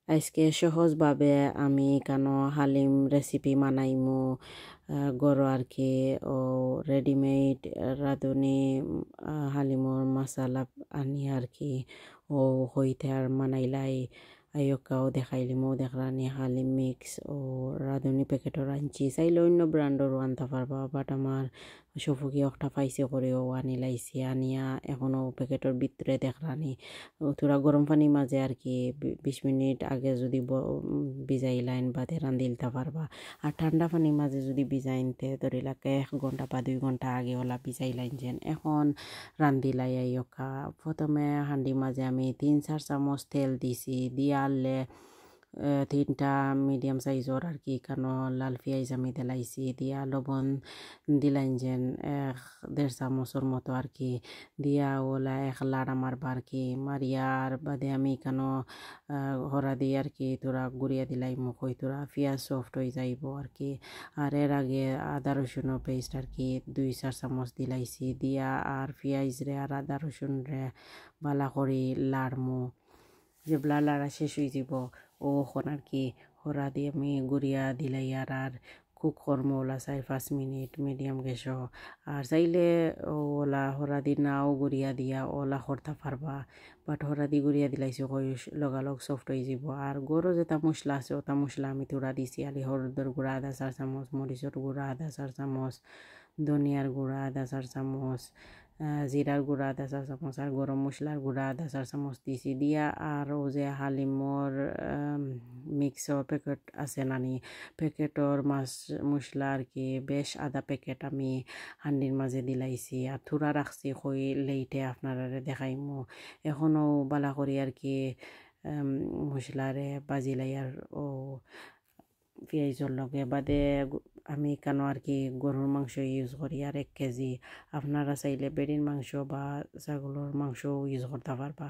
আজকে সহজভাবে আমি কেন হালিম রেসিপি বানাইমু গরো আর কি ও রেডিমেড রাঁধুনি হালিমর মশালা আনি আর কি ও হইতে আর মানাইলাই আয়কাও দেখাইলিমও দেখলানি হালিম মিক্স ও রাঁধুনি প্যাকেটর আনছি চাইলে অন্য ব্র্যান্ডরও আনতে পারবা বাট আমার সফুকি একটা পাইছে করেও আনি লাইছি আনিয়া এখনও প্যাকেটের ভিতরে দেখলানি তোরা গরম পানির মাঝে আর কি 20 মিনিট আগে যদি ভিজাই লাইন বাদে রান্ধি দিতে পারবা আর ঠান্ডা পানির মাঝে যদি ভিজাইনতে ধরিলাকে 1 ঘন্টা বা 2 ঘন্টা আগে ওলা ভিজাই লাইন যেন এখন রান্ধিলাই আইয়কা প্রথমে হান্ডির মাঝে আমি 3-4 চামচ তেল দিছি দিয়ালে 3টা মিডিয়াম সাইজর আর কি কেন লাল পেঁয়াজ আমি দিলাইছি দিয়া লবণ দিলাইন যেন 1-1.5 চামচর মতো আর কি দিয়া ওলা লাড়া মারবা আর কি মারিয়ার বাদে আমি কেন হরা দিয়ে আর কি তোরা গুড়িয়া দিলাই মুখ হই তোরা পেঁয়াজ সফট হয়ে যাইব আর কি আর এর আগে আদা রসুনের পেস্ট আর কি 2-4 চামচ দিলাইছি দিয়া আর পেঁয়াজ রে আর আদা রসুন রে বালা করি লাড়মু যেবলা লাড়া শেষ হয়ে যাব ওখন আর কি হরা দিয়ে আমি গুড়িয়া দিলাই আর কুক করমো ওলা 4-5 মিনিট মিডিয়াম গ্যাসও আর চাইলে ওলা হরা দি নাও গুড়িয়া দিয়া ওলা করতে পারবা বাট হরা দি গুড়িয়া দিলাইছি কই লগালগ সফট হয়ে যাব আর গরো যেটা মশলা আছে ওটা মশলা আমি তোরা দিছি আলি হলুদের গুঁড়া 1/4 চামচ মরিচের গুঁড়া 1/4 চামচ ধনিয়ার গুঁড়া 1/4 চামচ জিরার গুঁড়া 1/4 চামচ আর গরম মশলার গুঁড়া 1/4 চামচ দিছি দিয়া আর ও যে হালিমর মিক্সর প্যাকেট আছে নানি প্যাকেটর মশলা আর কি বেশ আধা প্যাকেট আমি হান্ডির মাঝে দিলাইছি আর থুরা রাখছি কই লেইটে আপনারা দেখাইমু এখনও বালা করি আর কি মশলারে বাজিলাই আর ও পেঁয়াজর লগে বাদে আমি কেন আর কি গরুর মাংস ইউজ করি আর 1 কেজি আপনারা চাইলে বেড়ির মাংস বা ছাগলের মাংস ইউজ করতে পারবা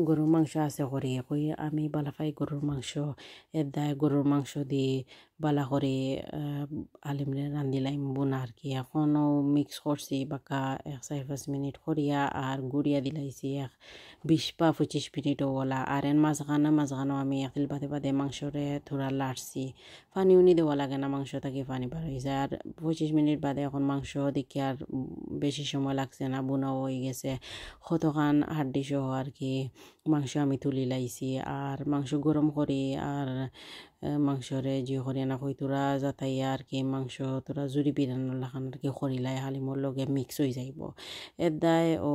গরুর মাংস আছে করি কই আমি বালাফাই গরুর মাংস এদায় গরুর মাংস দিয়ে বালা করে আলিমরে রান্ধিলাম বোনা আর কি এখনও মিক্স করছি বাকা 1-5 মিনিট করিয়া আর গুড়িয়া দিলাইছি 20 বা 25 মিনিটও ওলা আর এন মাঝখানো আমি একিল বাদে বাদে মাংসরে থোড়া লাড়ছি পানি উনি দেওয়া লাগে না মাংস থাকি পানি বার হয়ে যায় আর 25 মিনিট বাদে এখন মাংস দেখি আর বেশি সময় লাগছে না বোনাও হয়ে গেছে কতখান হাড্ডি সহ আর কি মাংস আমি তুলি লাইছি আর মাংস গরম করি আর মাংসরে যে করি না কই তোরা যাতাই আর কি মাংস তোরা জুড়ি বিরানোর লাখান আর কি করিলাই হালিমর লগে মিক্স হয়ে যাইব এদায় ও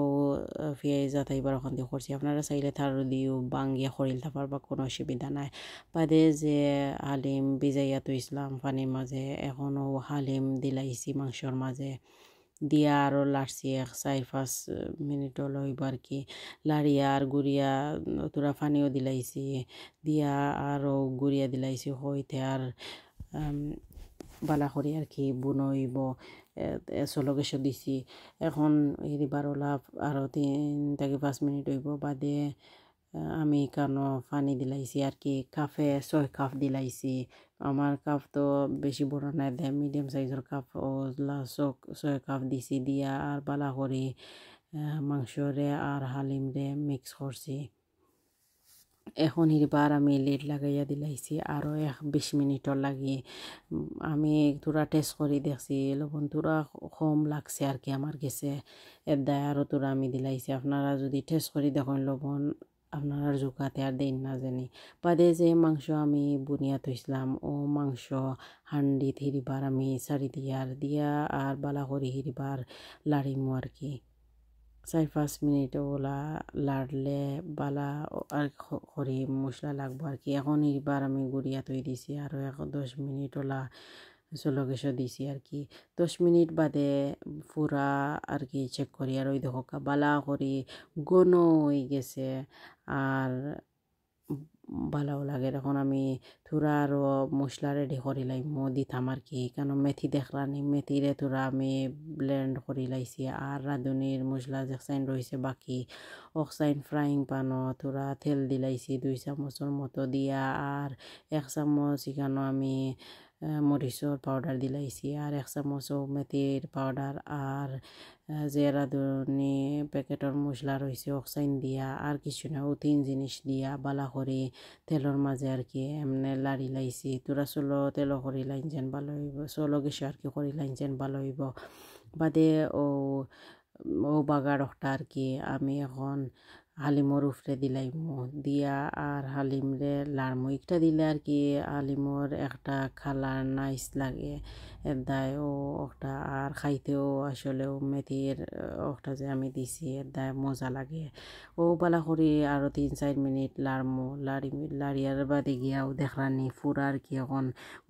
পেঁয়াজ যাতাইবার ওখান দিয়ে করছি আপনারা চাইলে তার দিও বাঙ্গিয়া করিলতে পারবা কোনো অসুবিধা নাই বাদে যে হালিম ভিজাইয়া ইসলাম পানির মাঝে এখনও হালিম দিলাইছি মাংসর মাঝে দিয়া আরও লাড়ছি 4-5 মিনিট লইব আর কি লাড়িয়া আর গুড়িয়া তোরা পানিও দিলাইছি দিয়া আরও গুড়িয়া দিলাইছি হইতে আর বালা করি আর কি বুনইব চলো গেছো দিছি এখন এই বারোলা আরও 3-5 মিনিট হইব বাদে আমি কানো পানি দিলাইছি আর কি কাপে 6 কাপ দিলাইছি আমার কাপ তো বেশি বড় না দেয় মিডিয়াম সাইজের কাপ ও 6 কাপ দিছি দিয়া আর বালা করে মাংসরে আর হালিম রে মিক্স করছি এখন হিরবার আমি লেট লাগাইয়া দিলাইছি আরও 20 মিনিটর লাগি আমি তোরা টেস্ট করে দেখছি লবণ তোরা কম লাগছে আর কি আমার গেছে এর দায় আরও তোরা আমি দিলাইছি আপনারা যদি টেস্ট করে দেখেন লবণ আপনার জোগাতে আর দেন না জানি বাদে যে মাংস আমি বুনিয়া থইছিলাম ও মাংস হান্ডি হিরিবার আমি সারি দিয়া আর বালা করি হিরিবার লাড়িমু আর কি 4-5 মিনিট ওলা লাড়লে বালা আর করি মশলা লাগবো আর কি এখন এইবার আমি গুড়িয়া তৈ দিছি আর 10 মিনিট ওলা চলো গেছো দিছি আর কি 10 মিনিট বাদে পুরা আর কি চেক করি আর ওই দেখো বালা করি ঘন হয়ে গেছে আর ভালোও লাগে এখন আমি থোড়া আরও মশলা রেডি করি লাইম দিতাম আর কি কেন মেথি দেখলানি মেথিরে থোড়া আমি ব্লেন্ড করি লাইছি আর রাঁধুনির মশলা যেখান রয়েছে বাকি অক্সাইন ফ্রাইং পানও থোড়া তেল দিলাইছি 2 চামচের মতো দিয়া আর 1 চামচ এখানে আমি মরিচর পাউডার দিলাইছি আর 1 চামচ মেথির পাউডার আর যে রাঁধুনি প্যাকেটর মশলা রয়েছে অক্সাইন দিয়া আর কিছু না 3 জিনিস দিয়া বালা করে তেলর মাঝে আর কি এমনি লাড়ি লাইছি তোরা চলো তেল করি লাইনছেন ভালো হইব চলো গেছে আর কি করি লাইনছেন ভালো হইব বাদে ও বাগার একটা আর কি আমি এখন হালিমর উফরে দিলাইমু দিয়া আর হালিমরে লাড়মু একটা দিলে আর কি হালিমর একটা কালার নাইস লাগে এদায় ও একটা আর খাইতেও আসলেও মেথির একটা যে আমি দিছি এদায় মজা লাগে ও বালা করি আরও 3-4 মিনিট লাড়মু লাড়িয়ার বাদে গিয়াও দেখলানি ফুরা আর কি এখন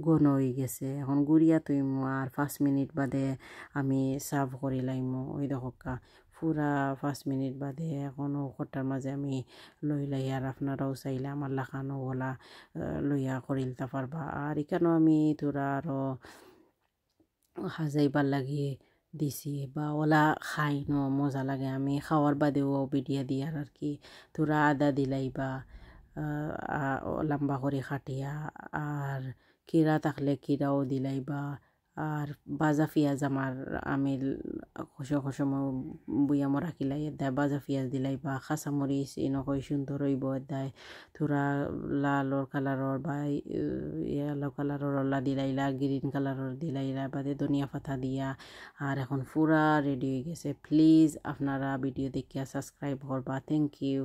ঘন হয়ে গেছে এখন গুড়িয়া তুইমু আর 5 মিনিট বাদে আমি সার্ভ করি লাইমু ওই দেখা পুরা 5 মিনিট বাদে এখনও কটার মাঝে আমি লইলাই আর আপনারাও চাইলে আমার লাখানো ওলা লইয়া করিলতে পারবা আর এখানেও আমি তোরা আরও সাজাইবার লাগি দিছি বা ওলা খাই ন মজা লাগে আমি খাওয়ার বাদেও ভিডিও দিয়ার আর কি তোরা আদা দিলাইবা লম্বা করে খাটিয়া আর কিরা থাকলে কিরাও দিলাইবা আর বাজা পেঁয়াজ আমি খসে বুয়ামো রাখিলাই এদায় বাজা পেঁয়াজ দিলাইবা কাঁচামরিচ এনেকৈ সুন্দর হইব এদায় তোরা লালর কালারর বা ইয়েলো কালারর ওলা দিলাইলা গ্রিন কালারর দিলাইলা বাদে ধনিয়া পাতা দিয়া আর এখন পুরা রেডি হয়ে গেছে প্লিজ আপনারা ভিডিও দেখিয়া সাবস্ক্রাইব করবা থ্যাংক ইউ